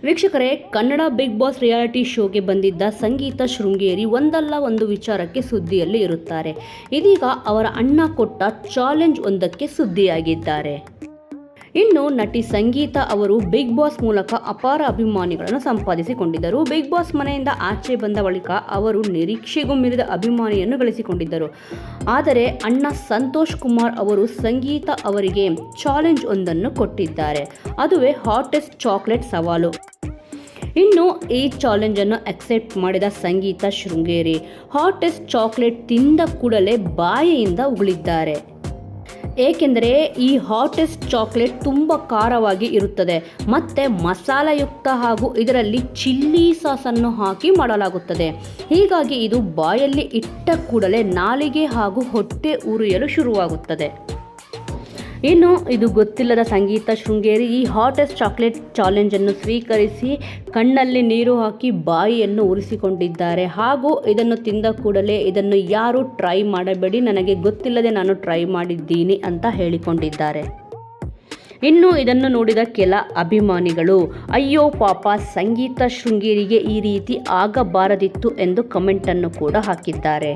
ವೀಕ್ಷಕರೇ, Kannada big boss reality ಶೋಗೆ ಬಂದಿದ್ದ ಸಂಗೀತ ಶೃಂಗೇರಿ ಒಂದಲ್ಲ ಒಂದು ವಿಚಾರಕ್ಕೆ ಸುದ್ದಿಯಲ್ಲಿ ಇರುತ್ತಾರೆ. ಇದೀಗ ಅವರ ಅಣ್ಣ ಕೊಟ್ಟ ಚಾಲೆಂಜ್ ಒಂದಕ್ಕೆ ಸುದ್ದಿಯಾಗಿದ್ದಾರೆ. ಇನ್ನು ನಟಿ ಸಂಗೀತ ಅವರು ಬಿಗ್ ಬಾಸ್ ಮೂಲಕ ಅಪಾರ ಅಭಿಮಾನಿಗಳನ್ನು ಸಂಪಾದಿಸಿಕೊಂಡಿದ್ದರು. ಬಿಗ್ ಬಾಸ್ ಮನೆಯಿಂದ ಆಚೆ ಬಂದ ಬಳಿಕ ಅವರು ನಿರೀಕ್ಷೆಗೂ ಮೀರಿದ ಅಭಿಮಾನಿಯನ್ನು ಗಳಿಸಿಕೊಂಡಿದ್ದರು. ಆದರೆ ಅಣ್ಣ ಸಂತೋಷ್ ಕುಮಾರ್ ಅವರು ಸಂಗೀತ ಅವರಿಗೆ ಚಾಲೆಂಜ್ ಒಂದನ್ನು ಕೊಟ್ಟಿದ್ದಾರೆ. ಅದುವೇ ಹಾಟೆಸ್ಟ್ ಚಾಕ್ಲೇಟ್ ಸವಾಲು. ಇನ್ನು ಈ ಚಾಲೆಂಜನ್ನು ಅಕ್ಸೆಪ್ಟ್ ಮಾಡಿದ ಸಂಗೀತ ಶೃಂಗೇರಿ ಹಾಟೆಸ್ಟ್ ಚಾಕ್ಲೇಟ್ ತಿಂದ ಕೂಡಲೇ ಬಾಯಿಯಿಂದ ಉಗುಳಿದ್ದಾರೆ. ಏಕೆಂದರೆ ಈ ಹಾಟೆಸ್ಟ್ ಚಾಕ್ಲೇಟ್ ತುಂಬ ಖಾರವಾಗಿ ಇರುತ್ತದೆ ಮತ್ತು ಮಸಾಲೆಯುಕ್ತ ಹಾಗೂ ಇದರಲ್ಲಿ ಚಿಲ್ಲಿ ಸಾಸನ್ನು ಹಾಕಿ ಮಾಡಲಾಗುತ್ತದೆ. ಹೀಗಾಗಿ ಇದು ಬಾಯಲ್ಲಿ ಇಟ್ಟ ಕೂಡಲೇ ನಾಲಿಗೆ ಹಾಗೂ ಹೊಟ್ಟೆ ಉರಿಯಲು ಶುರುವಾಗುತ್ತದೆ. ಇನ್ನು ಇದು ಗೊತ್ತಿಲ್ಲದ ಸಂಗೀತ ಶೃಂಗೇರಿ ಈ ಹಾಟೆಸ್ಟ್ ಚಾಕ್ಲೇಟ್ ಚಾಲೆಂಜನ್ನು ಸ್ವೀಕರಿಸಿ ಕಣ್ಣಲ್ಲಿ ನೀರು ಹಾಕಿ ಬಾಯಿಯನ್ನು ಉರಿಸಿಕೊಂಡಿದ್ದಾರೆ. ಹಾಗೂ ಇದನ್ನು ತಿಂದ ಕೂಡಲೇ ಇದನ್ನು ಯಾರೂ ಟ್ರೈ ಮಾಡಬೇಡಿ, ನನಗೆ ಗೊತ್ತಿಲ್ಲದೆ ನಾನು ಟ್ರೈ ಮಾಡಿದ್ದೀನಿ ಅಂತ ಹೇಳಿಕೊಂಡಿದ್ದಾರೆ. ಇನ್ನು ಇದನ್ನು ನೋಡಿದ ಕೆಲ ಅಭಿಮಾನಿಗಳು ಅಯ್ಯೋ ಪಾಪ, ಸಂಗೀತ ಶೃಂಗೇರಿಗೆ ಈ ರೀತಿ ಆಗಬಾರದಿತ್ತು ಎಂದು ಕಮೆಂಟನ್ನು ಕೂಡ ಹಾಕಿದ್ದಾರೆ.